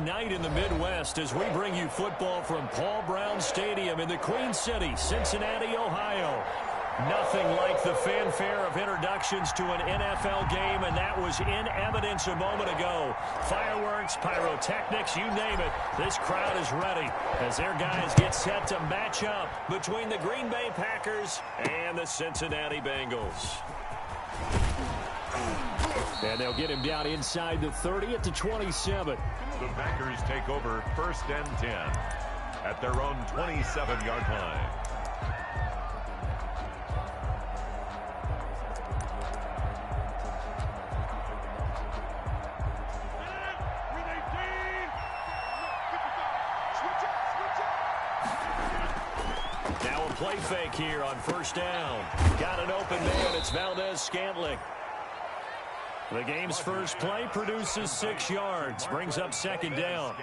Night in the Midwest as we bring you football from Paul Brown Stadium in the Queen City, Cincinnati, Ohio. Nothing like the fanfare of introductions to an NFL game, and that was in evidence a moment ago. Fireworks, pyrotechnics, you name it. This crowd is ready as their guys get set to match up between the Green Bay Packers and the Cincinnati Bengals. And they'll get him down inside the 30 at the 27. The Packers take over 1st and 10 at their own 27-yard line. Now a play fake here on 1st down. Got an open man. It's Valdez-Scantling. The game's first play produces 6 yards, brings up 2nd down.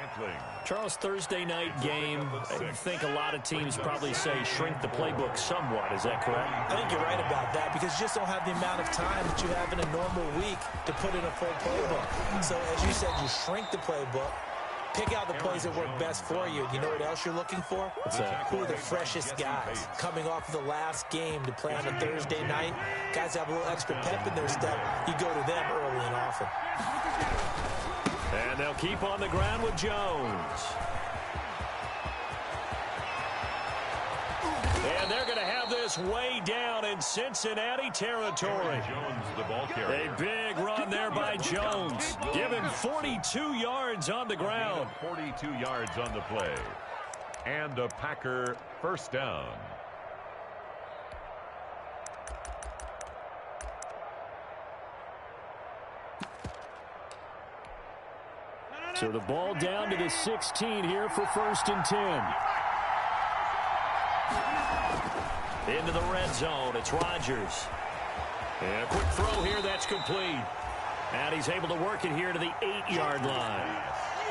Charles, Thursday night game, I think a lot of teams probably say shrink the playbook somewhat. Is that correct? I think you're right about that because you just don't have the amount of time that you have in a normal week to put in a full playbook. So as you said, you shrink the playbook. Pick out the plays that work best for you. You know what else you're looking for? Who are the freshest guys coming off of the last game to play on a Thursday night? Guys have a little extra pep in their step. You go to them early and often. And they'll keep on the ground with Jones. And they're going to have this way down in Cincinnati territory. Jones, the ball carrier. A big run there by Jones. Give him 42 yards on the ground. 42 yards on the play. And a Packer 1st down. So the ball down to the 16 here for 1st and 10. Into the red zone, it's Rodgers. And a quick throw here, that's complete. And he's able to work it here to the 8-yard line.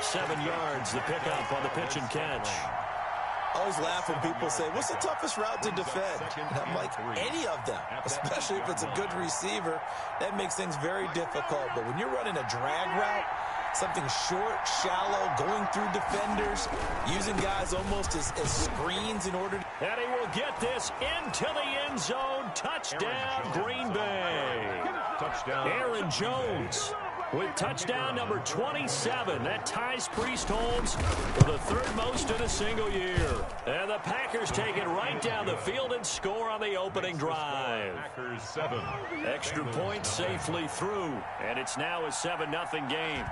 7 yards, the pickup on the pitch and catch. I always laugh when people say, what's the toughest route to defend? And I'm like, any of them, especially if it's a good receiver. That makes things very difficult. But when you're running a drag route, something short, shallow, going through defenders, using guys almost as screens in order to... And he will get this into the end zone. Touchdown, Green Bay. Touchdown. Aaron Jones with touchdown number 27. That ties Priest Holmes for the 3rd most in a single year. And the Packers take it right down the field and score on the opening drive. Packers 7. Extra point safely through. And it's now a 7-0 game.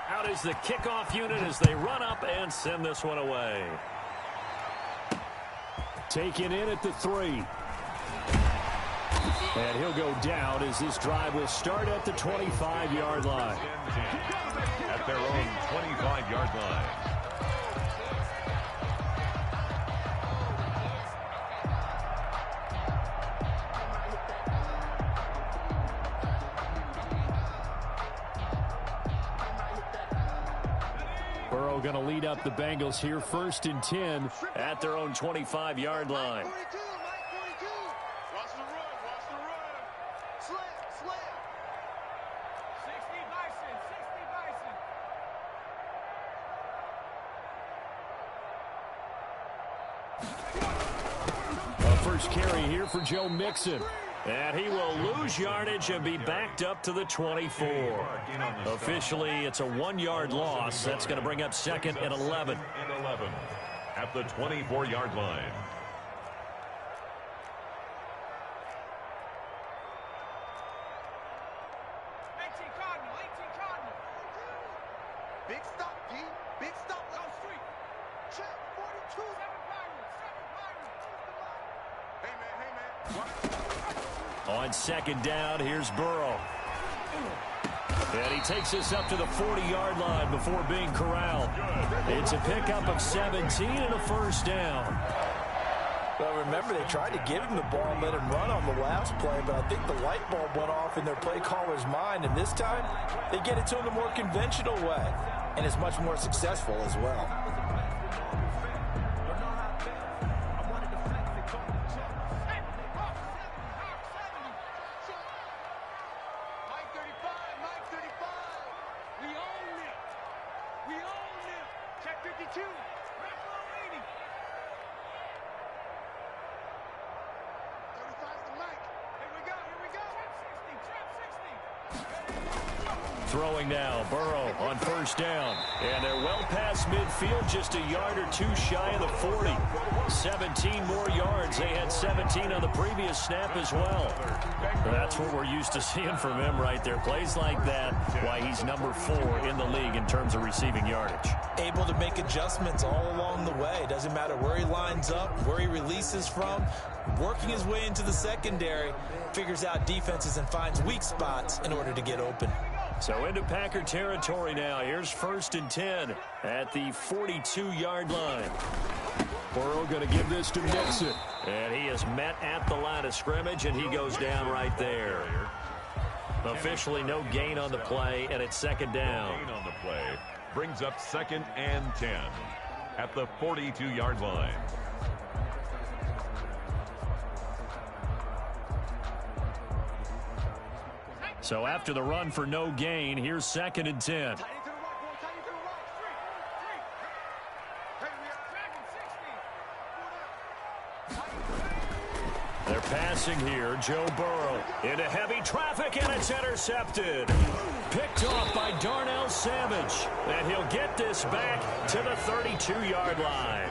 Out is the kickoff unit as they run up and send this one away. Taken in at the 3. And he'll go down as this drive will start at the 25-yard line. At their own 25-yard line. Burrow going to lead up the Bengals here 1st and 10 at their own 25-yard line. First carry here for Joe Mixon. And he will lose yardage and be backed up to the 24. Officially, it's a 1-yard loss. That's going to bring up 2nd and 11. At the 24-yard line. Big stop, D. Big stop. Go street. Check 42. On 2nd down, here's Burrow. And he takes us up to the 40-yard line before being corralled. It's a pickup of 17 and a 1st down. Well, remember, they tried to give him the ball and let him run on the last play, but I think the light bulb went off in their play caller's mind, and this time they get it to him the more conventional way, and it's much more successful as well. Mike 35, we own it. Check 52. Red ball waiting. 35 is the mic. Here we go. Here we go. Trap 60. Throwing now, Burrow on first down. And they're well past midfield, just a yard or two shy of the 40. 17 more yards. They had 17 on the previous snap as well. That's what we're used to seeing from him right there. Plays like that, why he's number 4 in the league in terms of receiving yardage. Able to make adjustments all along the way. Doesn't matter where he lines up, where he releases from. Working his way into the secondary, figures out defenses and finds weak spots in order to get open. So into Packer territory now. Here's 1st and 10 at the 42-yard line. Burrow going to give this to Mixon. And he is met at the line of scrimmage, and he goes down right there. Officially no gain on the play, and it's 2nd down. Gain on the play brings up 2nd and 10 at the 42-yard line. So after the run for no gain, here's 2nd and 10. They're passing here. Joe Burrow into heavy traffic, and it's intercepted. Picked off by Darnell Savage. And he'll get this back to the 32-yard line.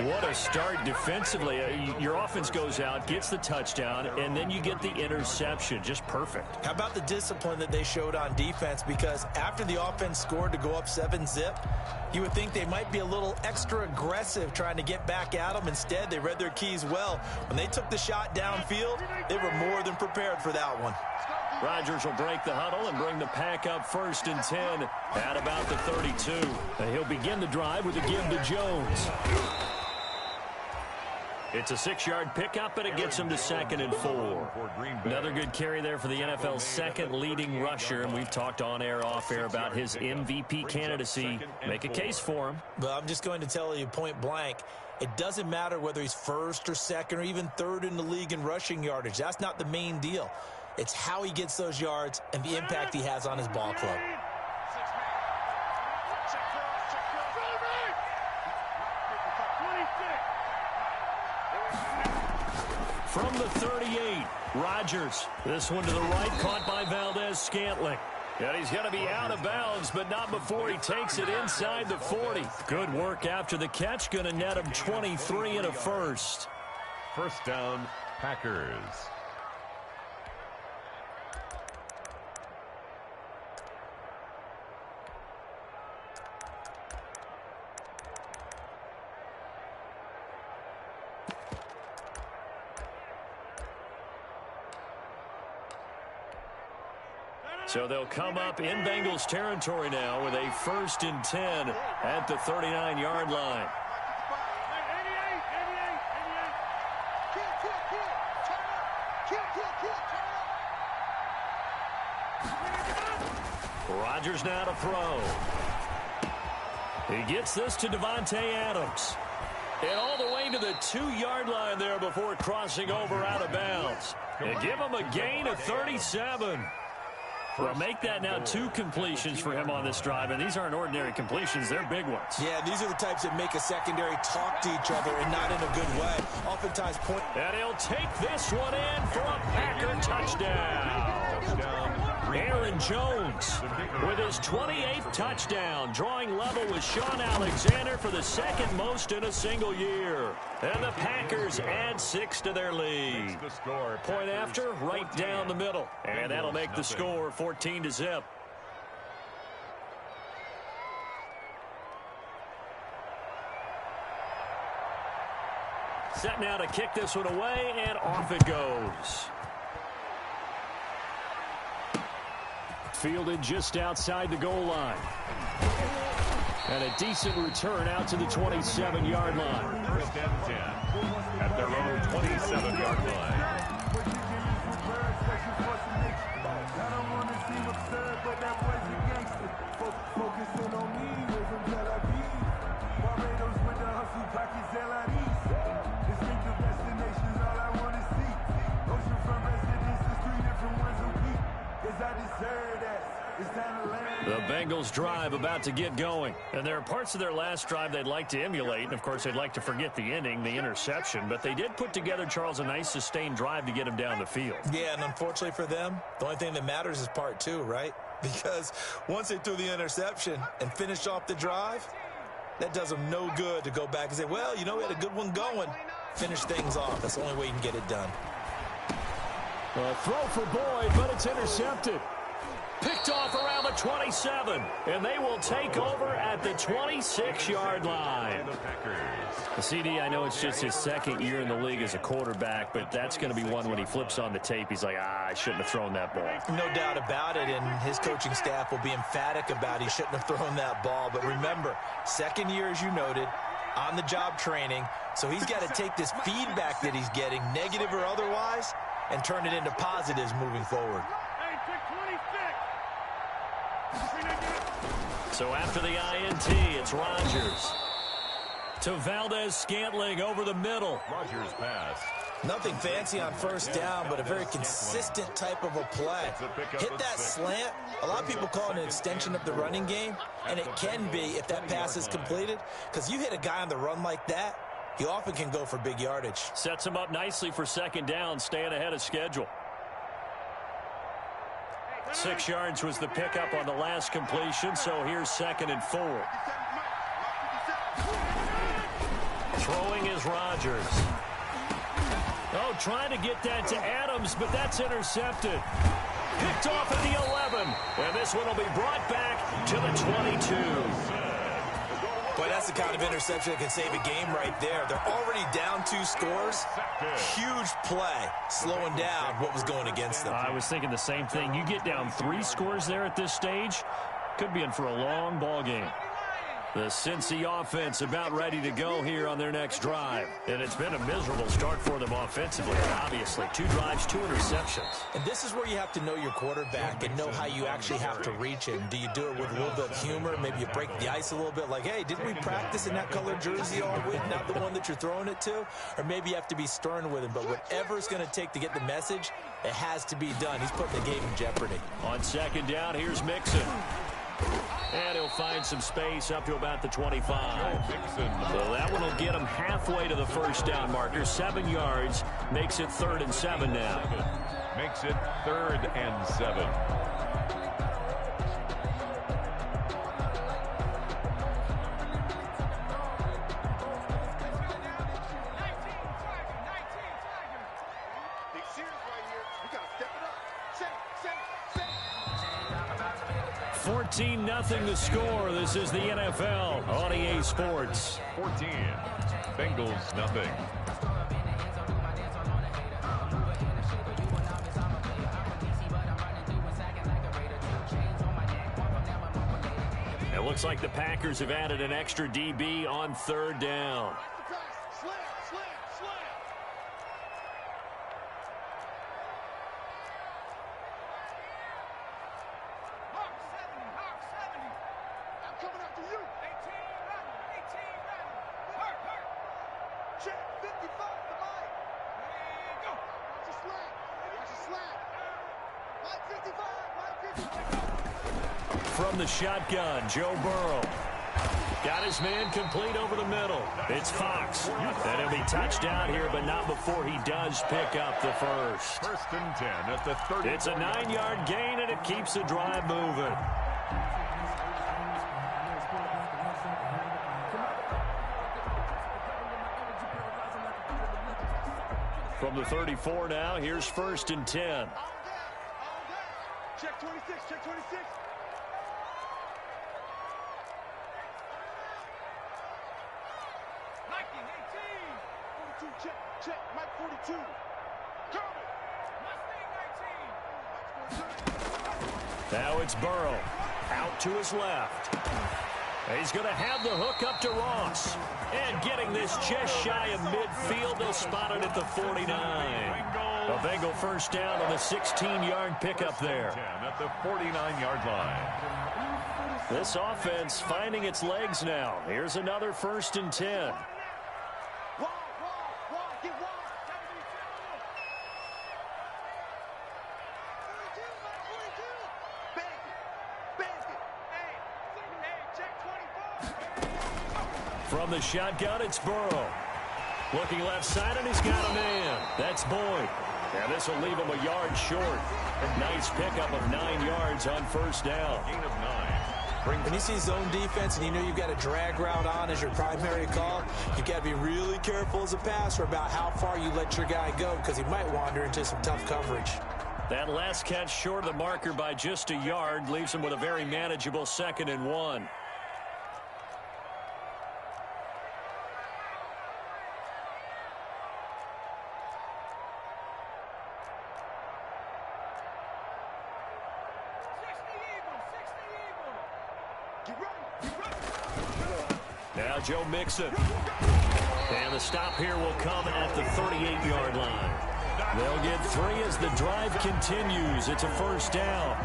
What a start defensively. Your offense goes out, gets the touchdown, and then you get the interception. Just perfect. How about the discipline that they showed on defense? Because after the offense scored to go up 7-zip, you would think they might be a little extra aggressive trying to get back at them. Instead, they read their keys well. When they took the shot downfield, they were more than prepared for that one. Rodgers will break the huddle and bring the Pack up 1st and 10 at about the 32. And he'll begin the drive with a give to Jones. It's a 6-yard pickup, and it gets him to 2nd and 4. Another good carry there for the NFL's 2nd leading rusher, and we've talked on air, off air about his MVP candidacy. Make a case for him. Well, I'm just going to tell you point blank, it doesn't matter whether he's 1st or 2nd or even 3rd in the league in rushing yardage. That's not the main deal. It's how he gets those yards and the impact he has on his ball club. From the 38, Rodgers. This one to the right, caught by Valdez-Scantling. And he's going to be out of bounds, but not before he takes it inside the 40. Good work after the catch. Going to net him 23 and a first. First down, Packers. So they'll come up in Bengals territory now with a 1st and 10 at the 39-yard line. Rodgers now to throw. He gets this to Devontae Adams. And all the way to the 2-yard line there before crossing over out of bounds. And give him a gain of 37. Well, make that now 2 completions for him on this drive, and these aren't ordinary completions. They're big ones. Yeah, these are the types that make a secondary talk to each other and not in a good way. Oftentimes point. And he'll take this one in for a Packer touchdown. Aaron Jones with his 28th touchdown, drawing level with Sean Alexander for the 2nd most in a single year. And the Packers add 6 to their lead. Point after, right down the middle. And that'll make the score 14-0. Set now to kick this one away, and off it goes. Fielded just outside the goal line. And a decent return out to the 27-yard line. 1st and 10 at their own 27-yard line. The Bengals drive about to get going. And there are parts of their last drive they'd like to emulate. And, of course, they'd like to forget the inning, the interception. But they did put together, Charles, a nice sustained drive to get him down the field. Yeah, and unfortunately for them, the only thing that matters is part two, right? Because once they threw the interception and finished off the drive, that does them no good to go back and say, well, you know, we had a good one going. Finish things off. That's the only way you can get it done. A throw for Boyd, but it's intercepted. Picked off around the 27, and they will take over at the 26-yard line. The CD, I know it's just his second year in the league as a quarterback, but that's going to be one when he flips on the tape. He's like, I shouldn't have thrown that ball. No doubt about it, and his coaching staff will be emphatic about he shouldn't have thrown that ball. But remember, second year, as you noted, on-the-job training, so he's got to take this feedback that he's getting, negative or otherwise, and turn it into positives moving forward. So after the INT, it's Rodgers. To Valdez-Scantling over the middle. Rodgers pass. Nothing fancy on first down, but a very consistent type of a play. Hit that slant. A lot of people call it an extension of the running game, and it can be if that pass is completed, because you hit a guy on the run like that, he often can go for big yardage. Sets him up nicely for second down, staying ahead of schedule. 6 yards was the pickup on the last completion, so here's 2nd and 4. Throwing is Rodgers. Oh, trying to get that to Adams, but that's intercepted. Picked off at the 11, and this one will be brought back to the 22. Boy, that's the kind of interception that can save a game right there. They're already down 2 scores. Huge play, slowing down what was going against them. I was thinking the same thing. You get down 3 scores there at this stage, could be in for a long ball game. The Cincy offense about ready to go here on their next drive. And it's been a miserable start for them offensively, obviously. 2 drives, 2 interceptions. And this is where you have to know your quarterback and know how you actually have to reach him. Do you do it with a little bit of humor? Maybe you break the ice a little bit like, hey, didn't we practice in that colored jersey all week, not the one that you're throwing it to? Or maybe you have to be stern with him. But whatever it's going to take to get the message, it has to be done. He's putting the game in jeopardy. On second down, here's Mixon. And he'll find some space up to about the 25. So that one will get him halfway to the first down marker. 7 yards makes it 3rd and 7 now. Makes it 3rd and 7. Big series right here. We got to step it up. 14-0 the score. This is the NFL on EA Sports. 14. Bengals nothing. It looks like the Packers have added an extra DB on 3rd down. Slam, slam, slam. Hawk 70. I'm coming after you. 18 ready. Hurt. Check 55 to Mike. Go. Watch your slap. Mike 55. From the shotgun, Joe Burrow. Got his man complete over the middle. It's Fox. And he'll be touched down here, but not before he does pick up the first. 1st and 10 at the 30. It's a 9-yard gain, and it keeps the drive moving. From the 34 now, here's 1st and 10. Check 26. 42, check, Mike 42. Cover. Now it's Burrow. Out to his left. He's going to have the hook up to Ross. And getting this just shy of midfield, they'll spot it at the 49. A Bengal first down on the 16-yard pickup there. At the 49-yard line. This offense finding its legs now. Here's another 1st and 10. From the shotgun, it's Burrow. Looking left side, and he's got a man. That's Boyd. And this will leave him a yard short. Nice pickup of 9 yards on first down. Gain of 9. When you see zone defense and you know you've got a drag route on as your primary call, you've got to be really careful as a passer about how far you let your guy go because he might wander into some tough coverage. That last catch short of the marker by just a yard leaves him with a very manageable 2nd and 1. Now Joe Mixon. And the stop here will come at the 38-yard line. They'll get 3 as the drive continues. It's a first down.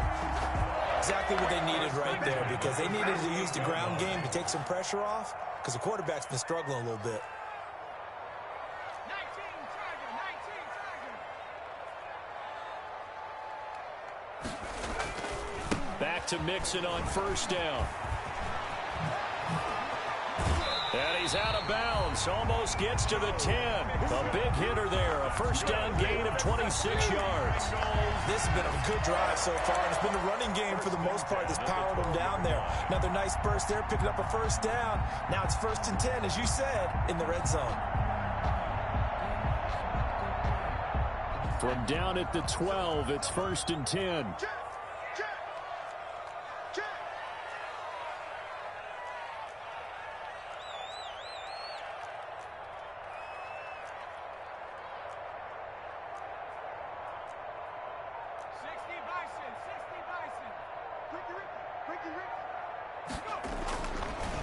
Exactly what they needed right there because they needed to use the ground game to take some pressure off because the quarterback's been struggling a little bit. 19 target. Back to Mixon on first down. And he's out of bounds. Almost gets to the 10. A big hitter there. A first down gain of 26 yards. This has been a good drive so far, and it's been the running game for the most part that's powered them down there. Another nice burst there, picking up a first down. Now it's 1st and 10, as you said, in the red zone. From down at the 12, it's 1st and 10.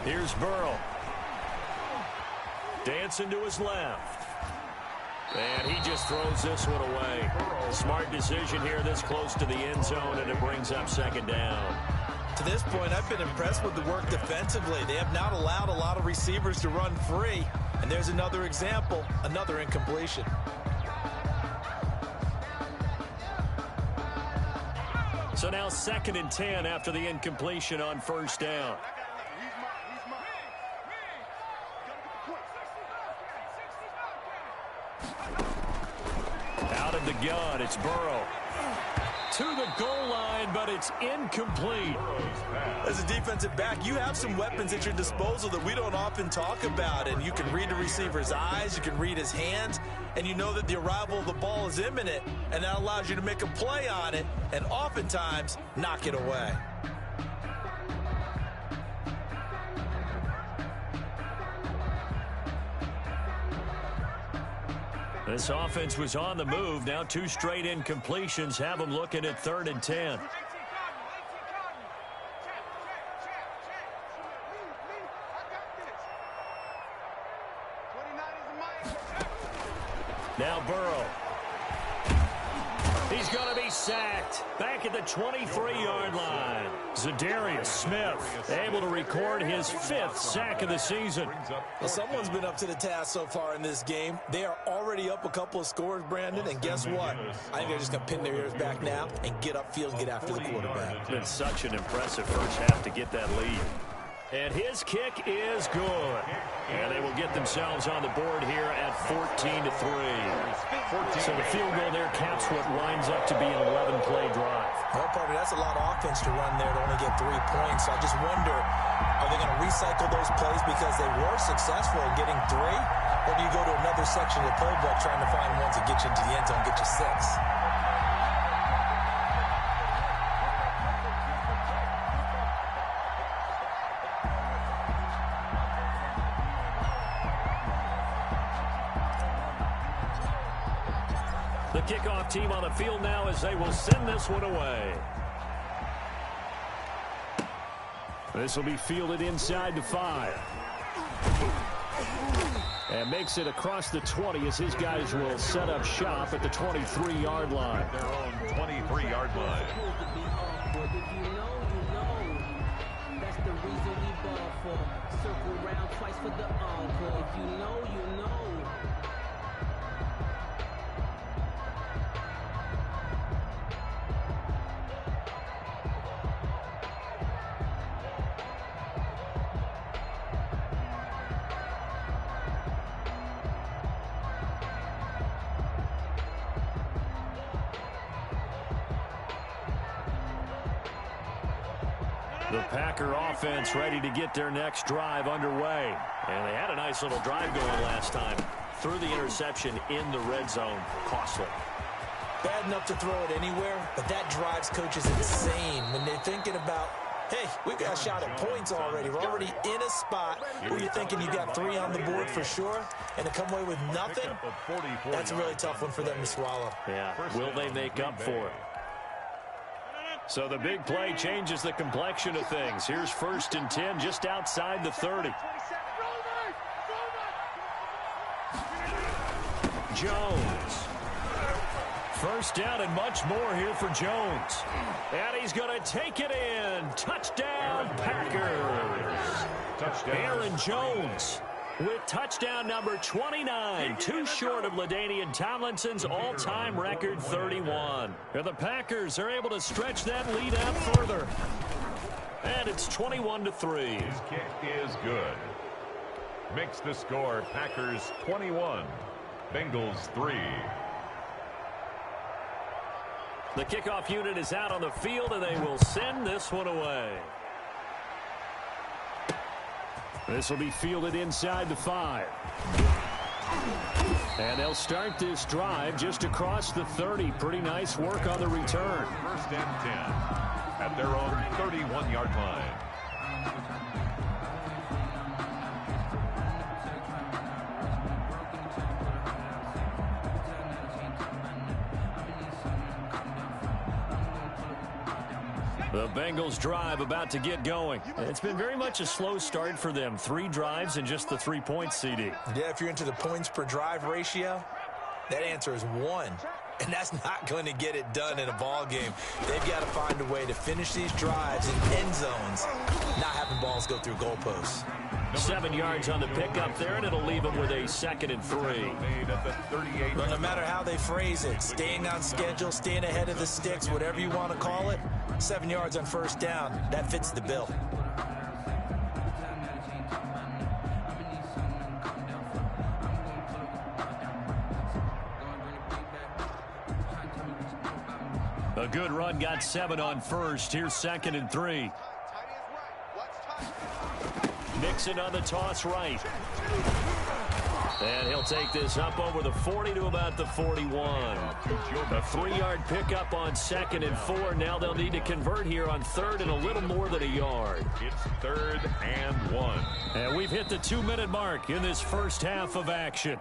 Here's Burrow. Dancing to his left. And he just throws this one away. Smart decision here this close to the end zone, and it brings up 2nd down. To this point, I've been impressed with the work defensively. They have not allowed a lot of receivers to run free. And there's another example, another incompletion. So now 2nd and 10 after the incompletion on first down. Out of the gun, it's Burrow. To the goal line, but it's incomplete. As a defensive back, you have some weapons at your disposal that we don't often talk about. And you can read the receiver's eyes, you can read his hands, and you know that the arrival of the ball is imminent. And that allows you to make a play on it and oftentimes knock it away. This offense was on the move. Now 2 straight incompletions have them looking at 3rd and 10. Now Burrow. He's going to be sacked. Back at the 23-yard line. Za'Darius Smith able to record his 5th sack of the season. Well, someone's been up to the task so far in this game. They are already up a couple of scores, Brandon, and guess what? I think they're just going to pin their ears back now and get upfield and get after the quarterback. It's been such an impressive first half to get that lead. And his kick is good. And they will get themselves on the board here at 14-3. So the field goal there caps what winds up to be an 11-play drive. Well, partner, that's a lot of offense to run there to only get 3 points. So I just wonder, are they going to recycle those plays because they were successful in getting 3? Or do you go to another section of the playbook trying to find ones that get you into the end zone, get you 6? The kickoff team on the field now as they will send this one away. This will be fielded inside the 5. And makes it across the 20 as his guys will set up shop at the 23-yard line. Their own 23-yard line. That's the reason we ball for. Circle round twice for the encore. If you know, you know. The Packer offense ready to get their next drive underway. And they had a nice little drive going last time. Threw the interception in the red zone. Costly. Bad enough to throw it anywhere, but that drives coaches insane when they're thinking about, hey, we've got a shot at points already. We're already in a spot where you're thinking you got 3 on the board for sure, and to come away with nothing, that's a really tough one for them to swallow. Yeah, will they make up for it? So the big play changes the complexion of things. Here's 1st and 10 just outside the 30. Jones. 1st down and much more here for Jones. And he's going to take it in. Touchdown, Packers. Touchdown. Aaron Jones with touchdown number 29. Too short of LaDainian Tomlinson's all-time record 31. And the Packers are able to stretch that lead out further. And it's 21-3. His kick is good. Makes the score Packers 21, Bengals 3. The kickoff unit is out on the field, and they will send this one away. This will be fielded inside the 5. And they'll start this drive just across the 30. Pretty nice work on the return. 1st and 10 at their own 31-yard line. The Bengals drive about to get going. It's been very much a slow start for them. 3 drives and just the 3 points, CD. Yeah, if you're into the points per drive ratio, that answer is 1. And that's not going to get it done in a ball game. They've got to find a way to finish these drives in end zones, not having balls go through goalposts. 7 yards on the pickup there, and it'll leave them with a 2nd and 3. But no matter how they phrase it, staying on schedule, staying ahead of the sticks, whatever you want to call it, 7 yards on 1st down, that fits the bill. A good run, got 7 on 1st. Here's 2nd and 3. Mixon on the toss right. And he'll take this up over the 40 to about the 41. A 3-yard pickup on 2nd and 4. Now they'll need to convert here on 3rd and a little more than a yard. It's 3rd and 1. And we've hit the 2-minute mark in this first half of action.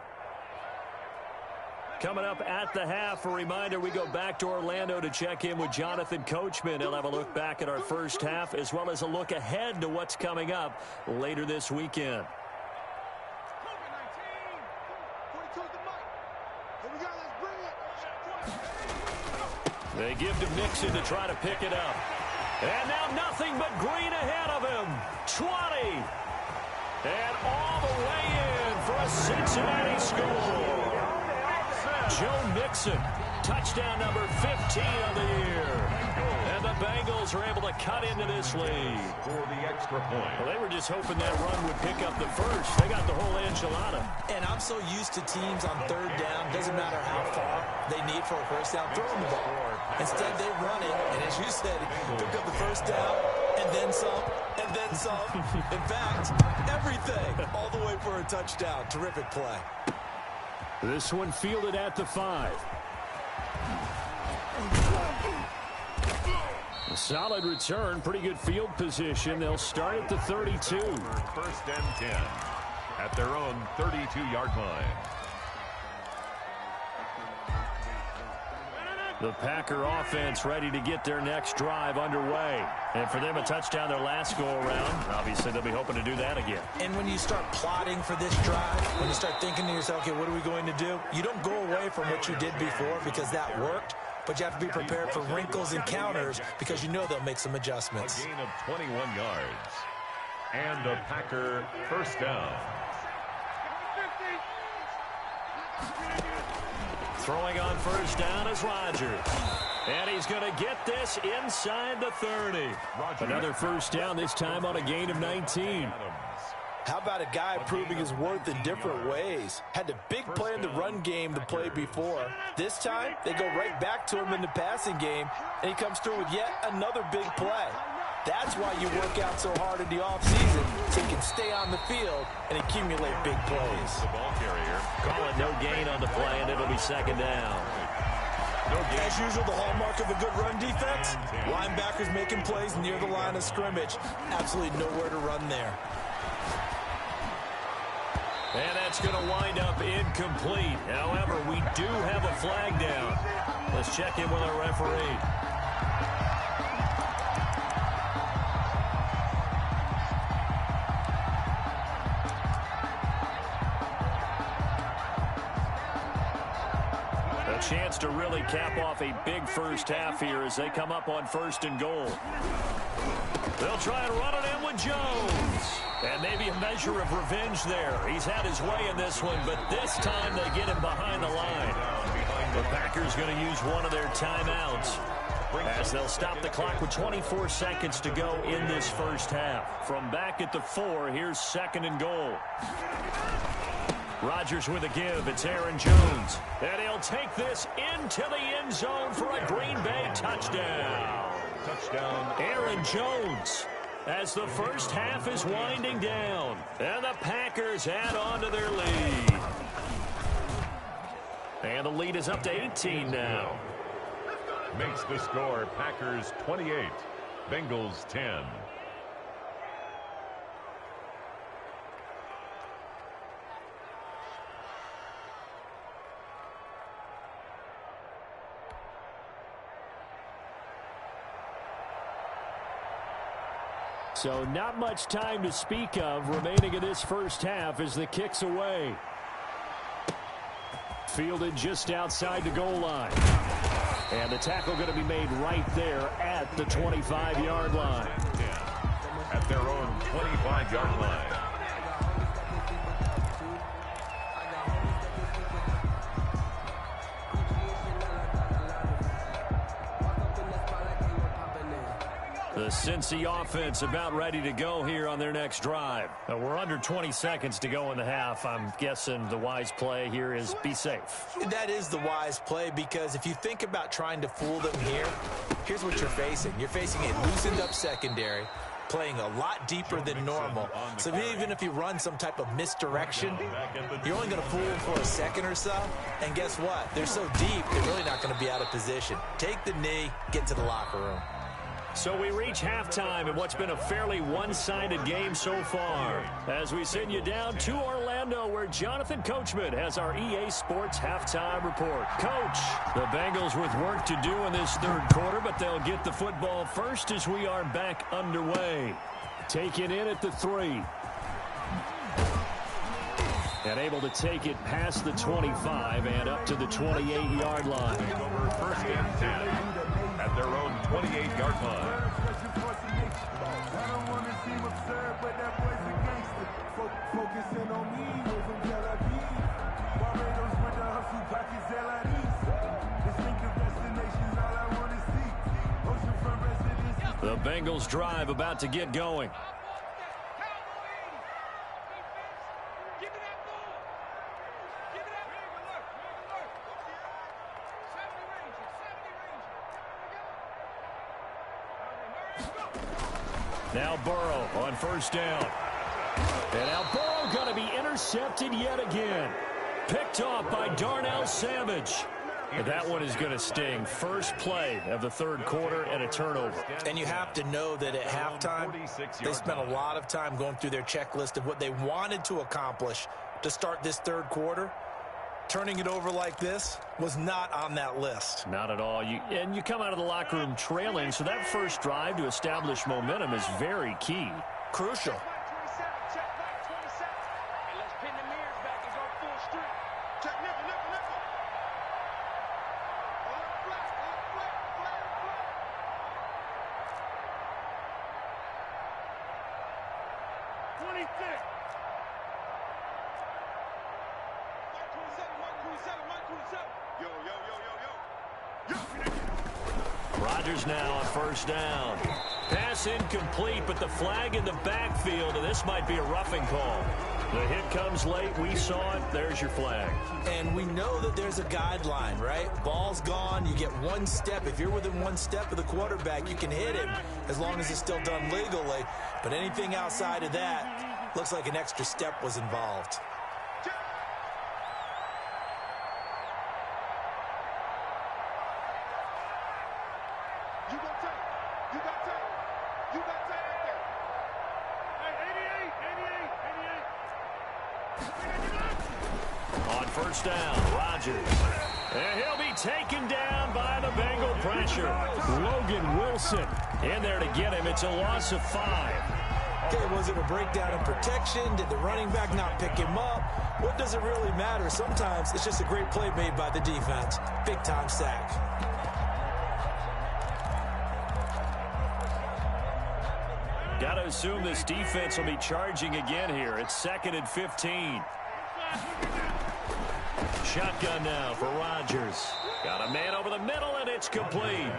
Coming up at the half, a reminder, we go back to Orlando to check in with Jonathan Coachman. He'll have a look back at our first half as well as a look ahead to what's coming up later this weekend. They give to Mixon to try to pick it up. And now nothing but green ahead of him. 20. And all the way in for a Cincinnati score. Joe Mixon, touchdown number 15 of the year. And the Bengals are able to cut into this lead. For the extra point. Well, they were just hoping that run would pick up the first. They got the whole enchilada. And I'm so used to teams on 3rd down, doesn't matter how far they need for a 1st down, throw them the ball. Instead, they run it, and as you said, pick up the 1st down, and then some, and then some. In fact, everything, all the way for a touchdown. Terrific play. This one fielded at the 5. A solid return, pretty good field position. They'll start at the 32. 1st and 10 at their own 32-yard line. The Packer offense ready to get their next drive underway. And for them, a touchdown their last go-around. Obviously, they'll be hoping to do that again. And when you start plotting for this drive, when you start thinking to yourself, okay, what are we going to do? You don't go away from what you did before because that worked, but you have to be prepared for wrinkles and counters because you know they'll make some adjustments. A gain of 21 yards. And a Packer 1st down. Throwing on 1st down is Rodgers. And he's going to get this inside the 30. Another 1st down, this time on a gain of 19. How about a guy proving his worth in different ways? Had a big play in the run game the play before. This time, they go right back to him in the passing game, and he comes through with yet another big play. That's why you work out so hard in the offseason, so you can stay on the field and accumulate big plays. The ball carrier. Calling no gain on the play, and it'll be second down. As usual, the hallmark of a good run defense, linebackers making plays near the line of scrimmage. Absolutely nowhere to run there. And that's going to wind up incomplete. However, we do have a flag down. Let's check in with our referee. Chance to really cap off a big first half here as they come up on 1st and goal. They'll try and run it in with Jones. And maybe a measure of revenge there. He's had his way in this one, but this time they get him behind the line. The Packers going to use one of their timeouts as they'll stop the clock with 24 seconds to go in this first half. From back at the 4, here's 2nd and goal. Rodgers with a give. It's Aaron Jones. And he'll take this into the end zone for a Green Bay touchdown. Touchdown. Aaron Jones as the first half is winding down. And the Packers add on to their lead. And the lead is up to 18 now. Makes the score Packers 28, Bengals 10. So not much time to speak of remaining in this first half as the kick's away. Fielded just outside the goal line. And the tackle going to be made right there at the 25-yard line. At their own 25-yard line. The Cincy offense about ready to go here on their next drive. We're under 20 seconds to go in the half. I'm guessing the wise play here is be safe. That is the wise play, because if you think about trying to fool them here, here's what you're facing. You're facing a loosened up secondary, playing a lot deeper than normal. So even if you run some type of misdirection, you're only going to fool them for a second or so. And guess what? They're so deep, they're really not going to be out of position. Take the knee, get to the locker room. So we reach halftime in what's been a fairly one-sided game so far. As we send you down to Orlando, where Jonathan Coachman has our EA Sports halftime report. Coach, the Bengals with work to do in this third quarter, but they'll get the football first as we are back underway. Taken in at the 3. And able to take it past the 25 and up to the 28-yard line. Over 1st and 10. At their own 28-yard line. The Bengals drive about to get going. Now Burrow on 1st down. And now Burrow going to be intercepted yet again. Picked off by Darnell Savage. And that one is going to sting. First play of the third quarter and a turnover. And you have to know that at halftime, they spent a lot of time going through their checklist of what they wanted to accomplish to start this third quarter. Turning it over like this was not on that list. Not at all. And you come out of the locker room trailing, so that first drive to establish momentum is very key. Crucial. Rodgers now on 1st down. Pass incomplete, but the flag in the backfield, and this might be a roughing call. The hit comes late. We saw it. There's your flag. And we know that there's a guideline, right? Ball's gone. You get one step. If you're within one step of the quarterback, you can hit him as long as it's still done legally. But anything outside of that, looks like an extra step was involved. On first down, Rodgers. And he'll be taken down by the Bengal pressure. Logan Wilson in there to get him. It's a loss of 5. Okay, was it a breakdown in protection? Did the running back not pick him up? What does it really matter? Sometimes it's just a great play made by the defense. Big-time sack. Got to assume this defense will be charging again here. It's 2nd and 15. Shotgun now for Rodgers. Got a man over the middle, and it's complete.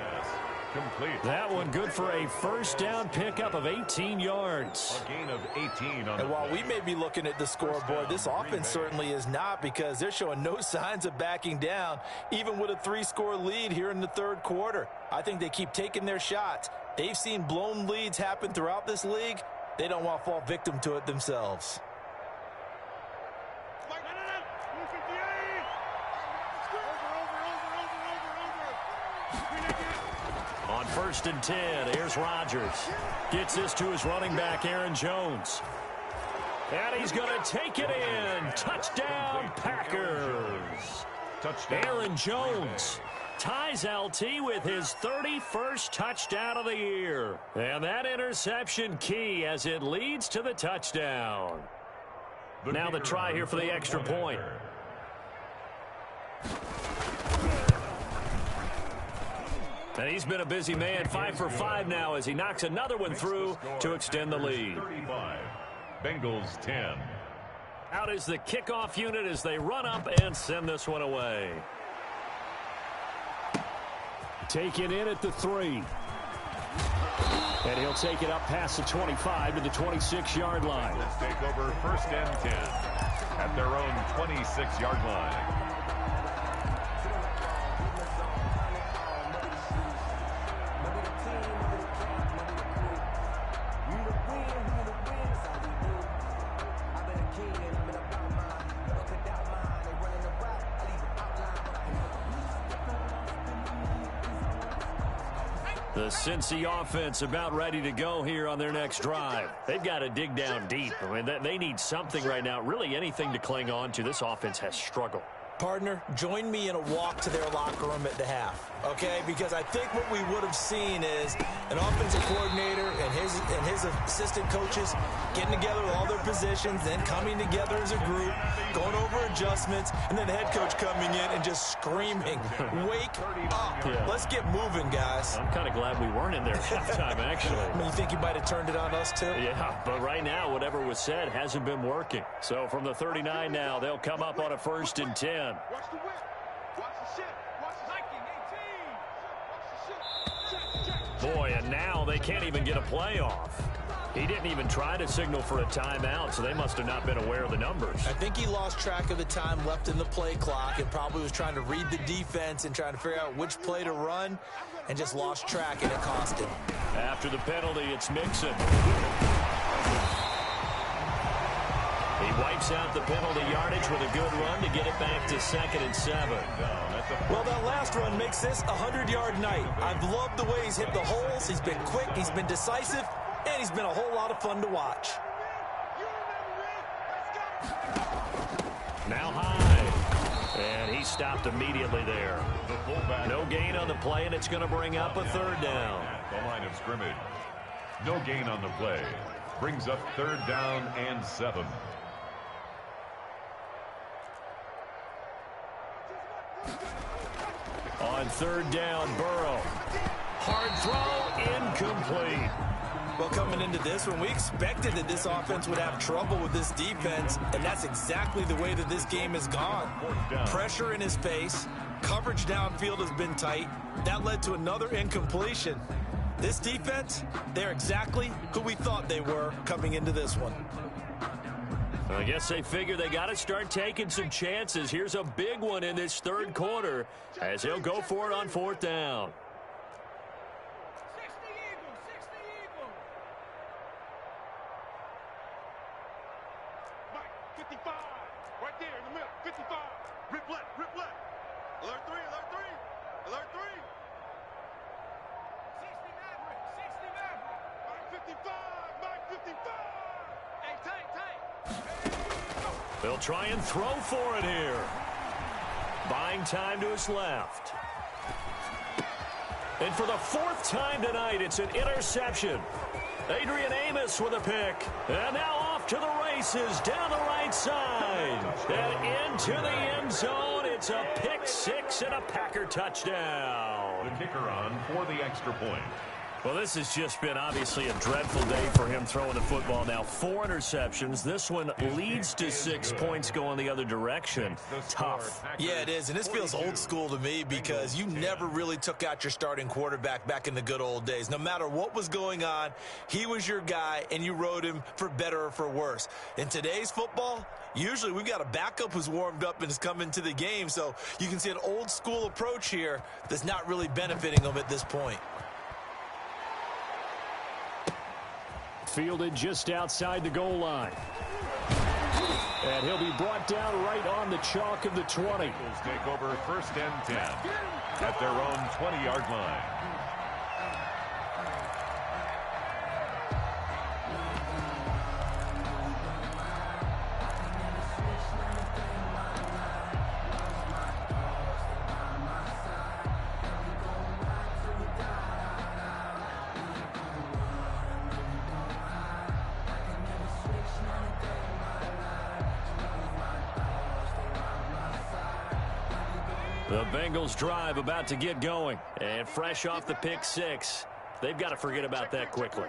Complete. That one good for a first down pickup of 18 yards. A gain of 18 on And while we may be looking at the scoreboard, this offense certainly is not, because they're showing no signs of backing down, even with a 3-score lead here in the third quarter. I think they keep taking their shots. They've seen blown leads happen throughout this league. They don't want to fall victim to it themselves. On 1st and 10, here's Rodgers. Gets this to his running back, Aaron Jones. And he's going to take it in. Touchdown, Packers. touchdown. Aaron Jones ties LT with his 31st touchdown of the year. And that interception key as it leads to the touchdown. Now the try here for the extra point. And he's been a busy man, 5 for 5 now as he knocks another one through to extend the lead. 35. Bengals 10. Out is the kickoff unit as they run up and send this one away. Taken in at the 3. And he'll take it up past the 25 to the 26-yard line. Let's take over 1st and 10 at their own 26-yard line. The Cincy offense about ready to go here on their next drive. They've got to dig down deep. I mean, they need something right now, really anything to cling on to. This offense has struggled. Partner, join me in a walk to their locker room at the half, okay? Because I think what we would have seen is an offensive coordinator and his assistant coaches getting together with all their positions, then coming together as a group, going over adjustments, and then the head coach coming in and just screaming, wake up. Yeah. Let's get moving, guys. I'm kind of glad we weren't in there at halftime, actually. I mean, you think you might have turned it on us, too? Yeah, but right now, whatever was said hasn't been working. So from the 39 now, they'll come up on a 1st and 10. Watch the whip. Watch the shit. Watch the hiking. 18. Watch the shit. Check. Boy, and now they can't even get a play off. He didn't even try to signal for a timeout, so they must have not been aware of the numbers. I think he lost track of the time left in the play clock and probably was trying to read the defense and trying to figure out which play to run and just lost track, and it cost him. After the penalty, it's Mixon. He wipes out the penalty yardage with a good run to get it back to 2nd and 7. Well, that last run makes this a 100-yard night. I've loved the way he's hit the holes. He's been quick, he's been decisive, and he's been a whole lot of fun to watch. Now high. And he stopped immediately there. No gain on the play, and it's going to bring up a 3rd down. At the line of scrimmage. No gain on the play. Brings up 3rd down and 7. On 3rd down, Burrow. Hard throw, incomplete. Well, coming into this one, we expected that this offense would have trouble with this defense, and that's exactly the way that this game has gone. Pressure in his face, coverage downfield has been tight. That led to another incompletion. This defense, they're exactly who we thought they were coming into this one. I guess they figure they got to start taking some chances. Here's a big one in this third quarter as he'll go for it on fourth down. 60 Eagles, 60 Eagles. Mike, 55. Right there in the middle, 55. Rip left, rip left. Alert 3, alert 3. Alert 3. 60 Maverick, 60 Maverick. Mike 55, Mike 55. Hey, tight, tight. They'll try and throw for it here. Buying time to his left. And for the fourth time tonight, it's an interception. Adrian Amos with a pick. And now off to the races down the right side. And into the end zone. It's a pick six and a Packer touchdown. The kicker on for the extra point. Well, this has just been obviously a dreadful day for him throwing the football. Now 4 interceptions. This one leads to 6 points going the other direction. Tough. Yeah, it is, and this feels old school to me because you never really took out your starting quarterback back in the good old days. No matter what was going on, he was your guy, and you rode him for better or for worse. In today's football, usually we've got a backup who's warmed up and has come into the game, so you can see an old school approach here that's not really benefiting them at this point. Fielded just outside the goal line. And he'll be brought down right on the chalk of the 20. Eagles take over first and 10 at their own 20-yard line. The Bengals drive about to get going. And fresh off the pick six, they've got to forget about that quickly.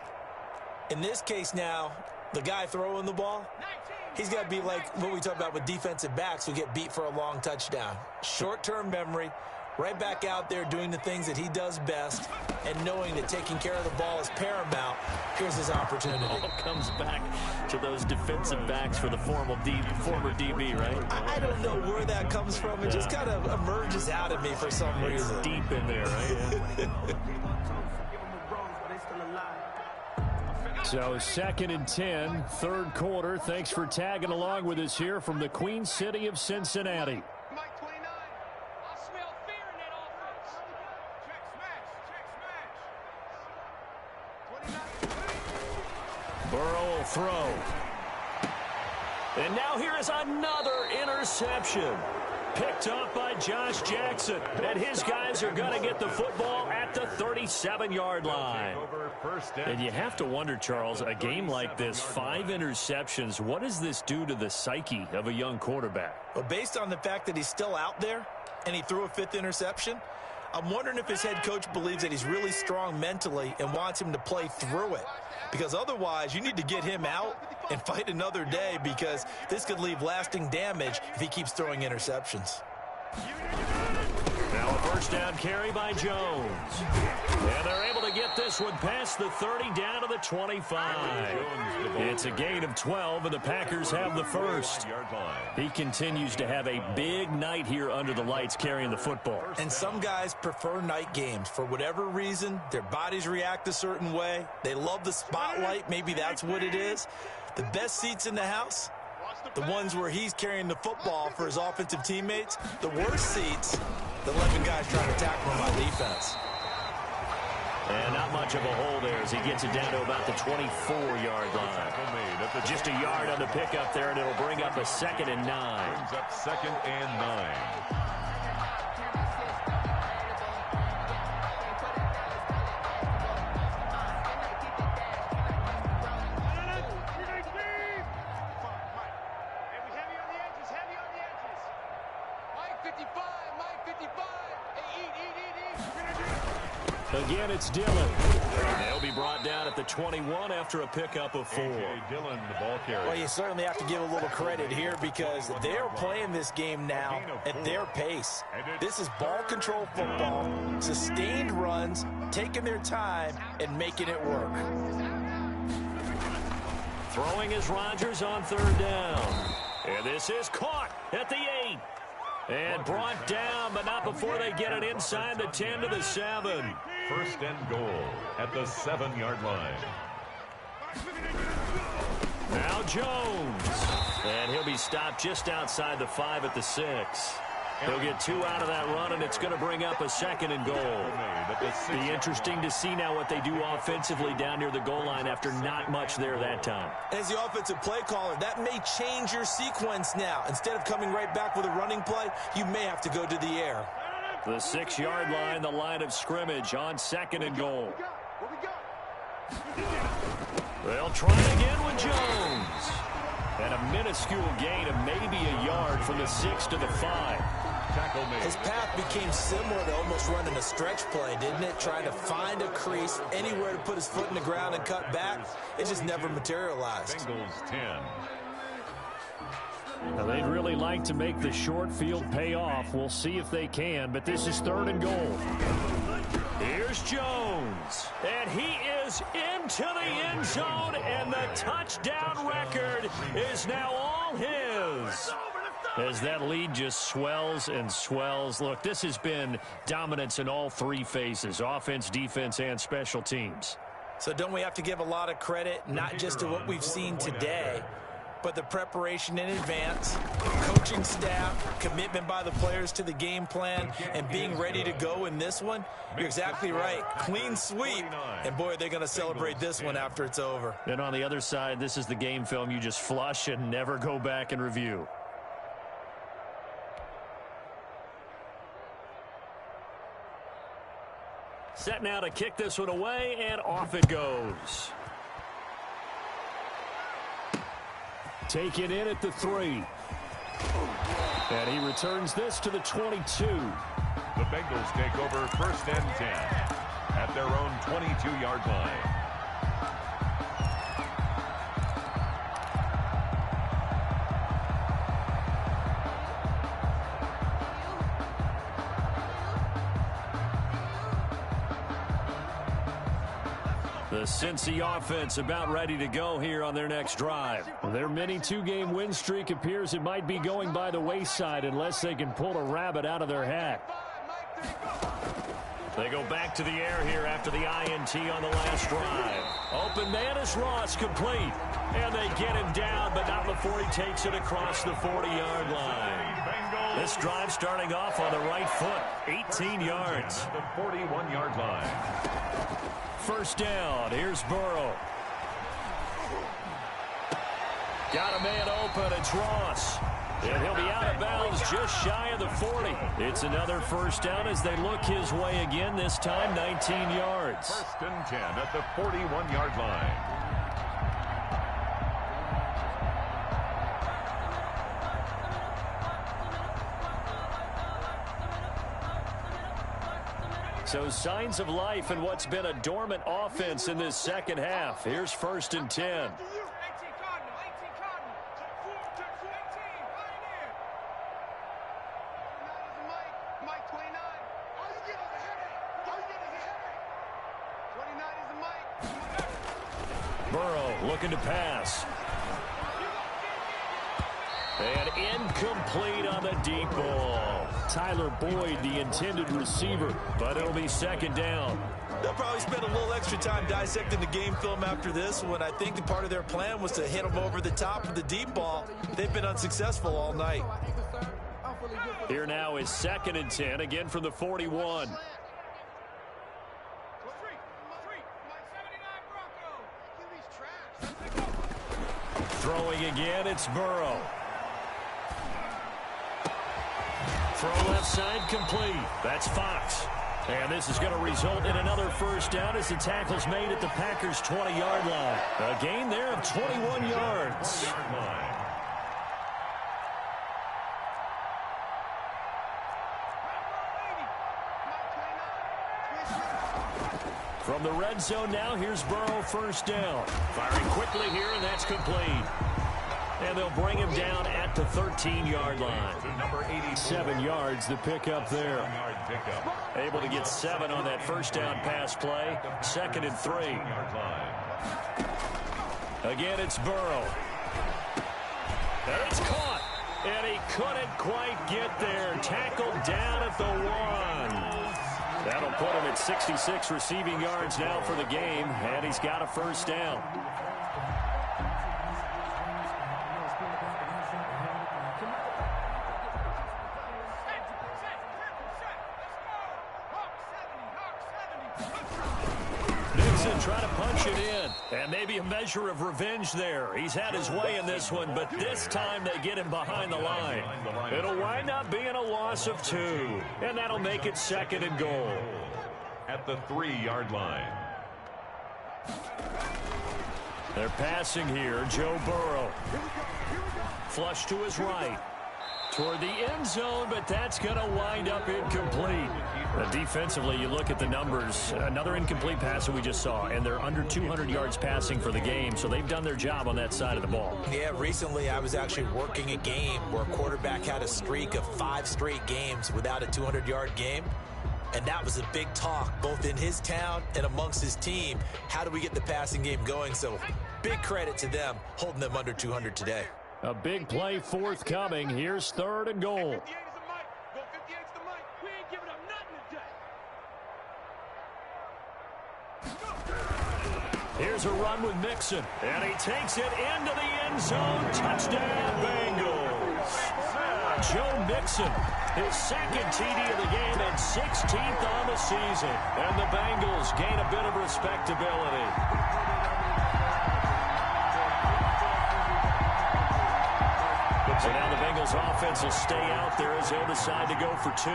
In this case now, the guy throwing the ball, he's got to be like what we talk about with defensive backs who get beat for a long touchdown. Short-term memory, right back out there doing the things that he does best, and knowing that taking care of the ball is paramount. Here's his opportunity. It all comes back to those defensive backs for the former DB, right? I don't know where that comes from. It just kind of emerges out of me for some reason. It's deep in there, right? So 2nd and 10, third quarter. Thanks for tagging along with us here from the Queen City of Cincinnati. Mike 29. I smell fear in that offense. Check smash. Check smash. 29. Burrow will throw. And now here is another interception. Picked up by Josh Jackson. And his guys are going to get the football at the 37-yard line. And you have to wonder, Charles, a game like this, 5 interceptions, what does this do to the psyche of a young quarterback? Well, based on the fact that he's still out there and he threw a 5th interception, I'm wondering if his head coach believes that he's really strong mentally and wants him to play through it. Because otherwise, you need to get him out and fight another day, because this could leave lasting damage if he keeps throwing interceptions. Now a first down carry by Jones. And they're able to get this one past the 30 down to the 25. It's a gain of 12, and the Packers have the first. He continues to have a big night here under the lights carrying the football. And some guys prefer night games. For whatever reason, their bodies react a certain way. They love the spotlight. Maybe that's what it is. The best seats in the house, the ones where he's carrying the football for his offensive teammates. The worst seats, the 11 guys trying to tackle him on defense. And not much of a hole there as he gets it down to about the 24-yard line. Just a yard on the pickup there, and it'll bring up a 2nd and 9. Brings up 2nd and 9. Again, it's Dillon. They'll be brought down at the 21 after a pickup of 4. Dillon, the ball carrier. Well, you certainly have to give a little credit here because they're playing this game now at their pace. This is ball control football, sustained runs, taking their time and making it work. Throwing is Rodgers on 3rd down. And this is caught at the 8. And brought down, but not before they get it inside the 10 to the 7. 1st and goal at the 7-yard line. Now Jones. And he'll be stopped just outside the 5 at the 6. He'll get 2 out of that run, and it's going to bring up a 2nd and goal. Be interesting to see now what they do offensively down near the goal line after not much there that time. As the offensive play caller, that may change your sequence now. Instead of coming right back with a running play, you may have to go to the air. The 6-yard line, the line of scrimmage on 2nd and goal. They'll try again with Jones. And a minuscule gain of maybe a yard from the 6 to the 5. His path became similar to almost running a stretch play, didn't it? Trying to find a crease, anywhere to put his foot in the ground and cut back. It just never materialized. Bengals 10. Now, they'd really like to make the short field pay off. We'll see if they can, but this is 3rd and goal. Here's Jones, and he is into the end zone, and the touchdown record is now all his. As that lead just swells and swells. Look, this has been dominance in all 3 phases, offense, defense, and special teams. So don't we have to give a lot of credit, not just to what we've seen today, but the preparation in advance, coaching staff, commitment by the players to the game plan, and being ready to go in this one? You're exactly right. Clean sweep. And, boy, they're going to celebrate this one after it's over. And on the other side, this is the game film you just flush and never go back and review. Set now to kick this one away, and off it goes. Taken in at the 3. And he returns this to the 22. The Bengals take over 1st and 10 at their own 22-yard line. The Cincy offense about ready to go here on their next drive. Their mini 2-game win streak appears it might be going by the wayside unless they can pull a rabbit out of their hat. They go back to the air here after the INT on the last drive. Open man is Ross, complete. And they get him down, but not before he takes it across the 40-yard line. This drive starting off on the right foot, 18 yards. The 41-yard line. 1st down. Here's Burrow. Got a man open. It's Ross. And he'll be out of bounds just shy of the 40. It's another 1st down as they look his way again, this time 19 yards. 1st and 10 at the 41-yard line. So signs of life in what's been a dormant offense in this 2nd half. Here's 1st and 10. Burrow looking to pass. And incomplete on the deep ball. Tyler Boyd, the intended receiver, but it'll be 2nd down. They'll probably spend a little extra time dissecting the game film after this one. I think the part of their plan was to hit them over the top of the deep ball. They've been unsuccessful all night. Here now is 2nd and 10, again from the 41. Throwing again, it's Burrow. Throw left side complete. That's Fox. And this is going to result in another 1st down as the tackle's made at the Packers' 20-yard line. A gain there of 21 yards. From the red zone now, here's Burrow, 1st down. Firing quickly here, and that's complete. And they'll bring him down at the 13-yard line. 7 yards the pickup there. Able to get 7 on that 1st down pass play. 2nd and 3. Again, it's Burrow. And it's caught. And he couldn't quite get there. Tackled down at the 1. That'll put him at 66 receiving yards now for the game. And he's got a first down. Try to punch it in, and maybe a measure of revenge there. He's had his way in this one, but this time they get him behind the line. It'll wind up being a loss of 2, and that'll make it 2nd and goal. At the 3-yard line. They're passing here. Joe Burrow. Flush to his right. Toward the end zone, but that's going to wind up incomplete. Defensively, you look at the numbers. Another incomplete pass that we just saw, and they're under 200 yards passing for the game, so they've done their job on that side of the ball. Yeah, recently I was actually working a game where a quarterback had a streak of 5 straight games without a 200-yard game, and that was a big talk, both in his town and amongst his team. How do we get the passing game going? So big credit to them holding them under 200 today. A big play forthcoming. Here's 3rd and goal. 58 is the mic. Go 58 is the mic. We ain't giving up nothing today. Here's a run with Mixon, and he takes it into the end zone. Touchdown, Bengals. Joe Mixon, his 2nd TD of the game and 16th on the season. And the Bengals gain a bit of respectability. So now the Bengals offense will stay out there as they'll decide to go for 2.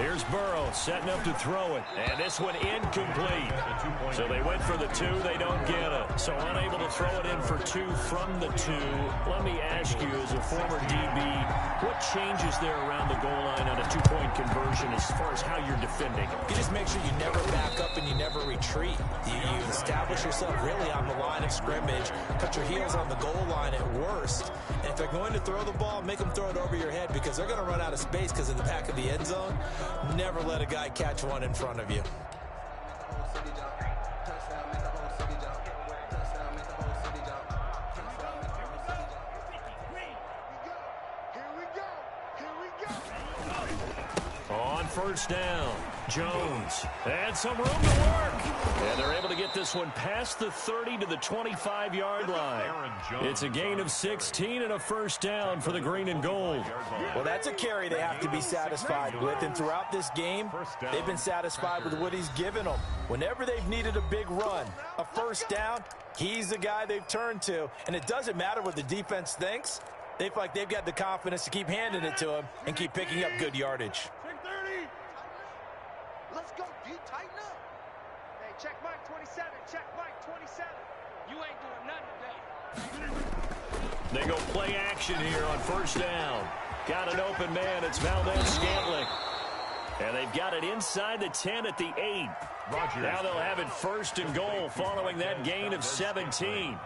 Here's Burrow setting up to throw it, and this one incomplete. So they went for the 2, they don't get it. So unable to throw it in for 2 from the 2. Let me ask you, as a former DB, what changes there around the goal line on a 2-point conversion as far as how you're defending? You just make sure you never back up and you never retreat. You establish yourself really on the line of scrimmage, put your heels on the goal line at worst, and if they're going to throw the ball, make them throw it over your head because they're going to run out of space because in the back of the end zone, never let a guy catch one in front of you. On first down, Jones had some room to work. And they're able to get this one past the 30 to the 25-yard line. It's a gain of 16 and a first down for the green and gold. Well, that's a carry they have to be satisfied with. And throughout this game, they've been satisfied with what he's given them. Whenever they've needed a big run, a first down, he's the guy they've turned to. And it doesn't matter what the defense thinks. They feel like they've got the confidence to keep handing it to him and keep picking up good yardage. Let's go, D. Tighten up. Hey, check Mike 27. Check Mike 27. You ain't doing nothing today. They go play action here on first down. Got an open man. It's Valdez-Scantling. And they've got it inside the 10 at the 8. Now they'll have it 1st and goal following that gain of 17.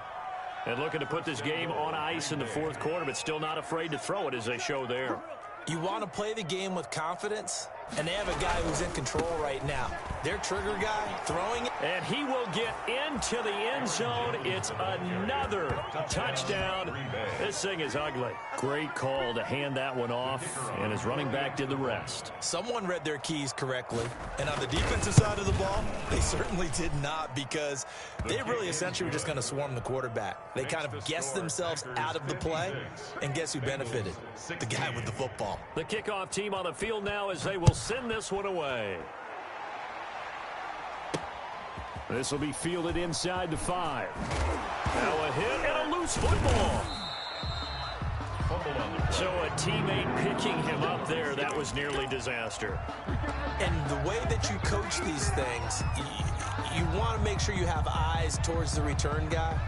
And looking to put this game on ice in the 4th quarter, but still not afraid to throw it as they show there. You want to play the game with confidence, and they have a guy who's in control right now. Their trigger guy throwing it. And he will get into the end zone. It's another touchdown. This thing is ugly. Great call to hand that one off, and his running back did the rest. Someone read their keys correctly, and on the defensive side of the ball, they certainly did not because they really essentially were just going to swarm the quarterback. They kind of guessed themselves out of the play, and guess who benefited? The guy with the football. The kickoff team on the field now as they will send this one away. This will be fielded inside the 5. Now a hit and a loose football. So a teammate picking him up there, that was nearly disaster. And the way that you coach these things, you want to make sure you have eyes towards the return guy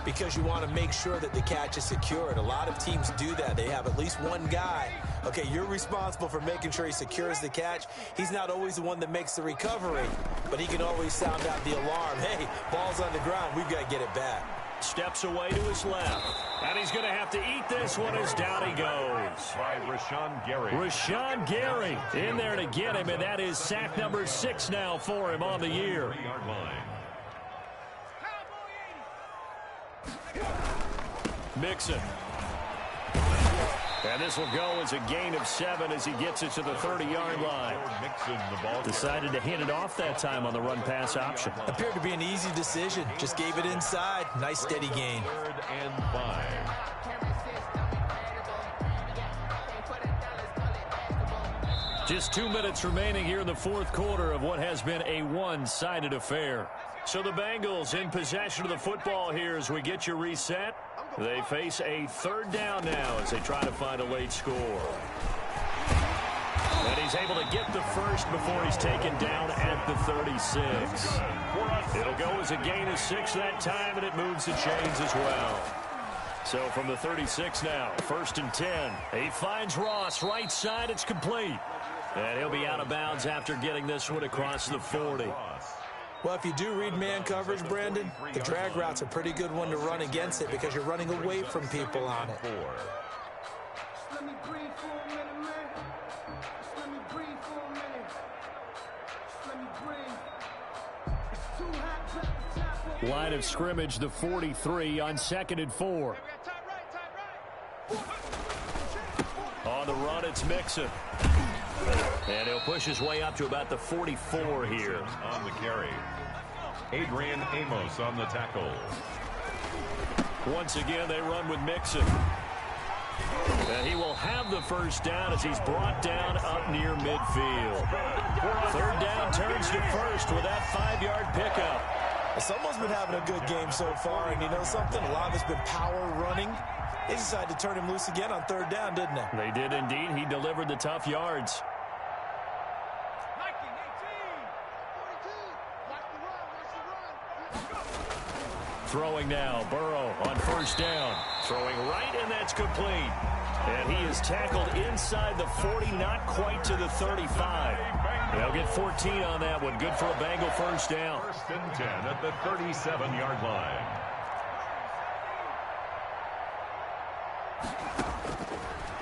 because you want to make sure that the catch is secured. A lot of teams do that. They have at least one guy. Okay, you're responsible for making sure he secures the catch. He's not always the one that makes the recovery, but he can always sound out the alarm. Hey, ball's on the ground. We've got to get it back. Steps away to his left. And he's going to have to eat this one as down he goes. By Rashawn Gary. Rashawn Gary in there to get him, and that is sack number 6 now for him on the year. 3-yard line. Mixon. And this will go as a gain of 7 as he gets it to the 30-yard line. Decided to hand it off that time on the run-pass option. Appeared to be an easy decision. Just gave it inside. Nice steady gain. 3rd and 5. Just 2 minutes remaining here in the fourth quarter of what has been a one-sided affair. So the Bengals in possession of the football here as we get you reset. They face a 3rd down now as they try to find a late score. And he's able to get the first before he's taken down at the 36. It'll go as a gain of 6 that time, and it moves the chains as well. So from the 36 now, 1st and 10. He finds Ross, right side, it's complete. And he'll be out of bounds after getting this one across the 40. Well, if you do read man coverage, Brandon, the drag route's a pretty good one to run against it because you're running away from people on it. Let me breathe for a minute, man. Let me breathe for a minute. Let me breathe. It's too hot to tap. Line of scrimmage, the 43 on 2nd and 4. On the run, it's Mixon. And he'll push his way up to about the 44 here. On the carry. Adrian Amos on the tackle. Once again, they run with Mixon. And he will have the first down as he's brought down up near midfield. 3rd down turns to first with that 5-yard pickup. Well, someone's been having a good game so far, and you know something? A lot of it's been power running. They decided to turn him loose again on 3rd down, didn't they? They did indeed. He delivered the tough yards. Throwing now, Burrow on 1st down. Throwing right, and that's complete. And he is tackled inside the 40, not quite to the 35. They'll get 14 on that one. Good for a Bengal 1st down. 1st and 10 at the 37-yard line.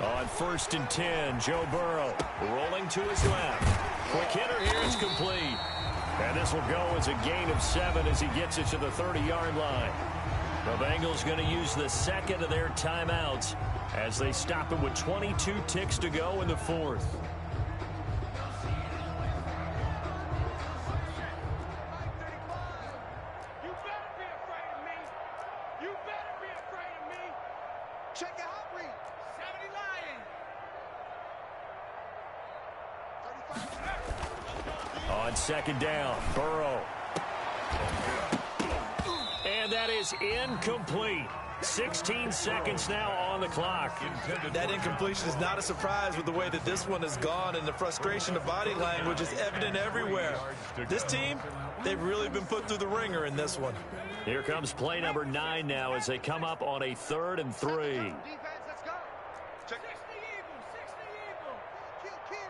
On 1st and 10, Joe Burrow rolling to his left. Quick hitter here, it's complete. And this will go as a gain of 7 as he gets it to the 30-yard line. The Bengals going to use the 2nd of their timeouts as they stop him with 22 ticks to go in the 4th. You better be afraid of me. You better be afraid of me. Check your heart rate. 70 lying. On 2nd down, Burrow. And that is incomplete. 16 seconds now on the clock. That incompletion is not a surprise with the way that this one has gone, and the frustration of body language is evident everywhere. This team, they've really been put through the ringer in this one. Here comes play number 9 now as they come up on a 3rd and 3. Defense, let's go. Check the eagle. 60 eagle. Kill.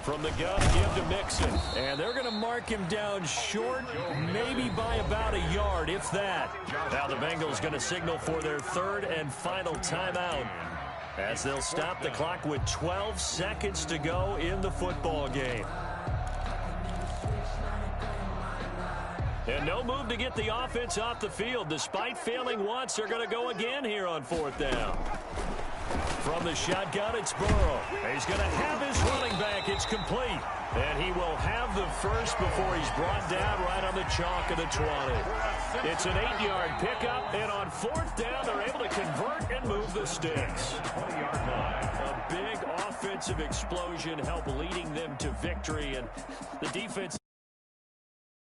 From the gun, give to Mixon. And they're going to mark him down short, maybe by about a yard, if that. Now the Bengals going to signal for their 3rd and final timeout as they'll stop the clock with 12 seconds to go in the football game. And no move to get the offense off the field. Despite failing once, they're going to go again here on 4th down. From the shotgun, it's Burrow. He's going to have his running back. It's complete. And he will have the first before he's brought down right on the chalk of the 20. It's an 8-yard pickup, and on 4th down, they're able to convert and move the sticks. A big offensive explosion help leading them to victory, and the defense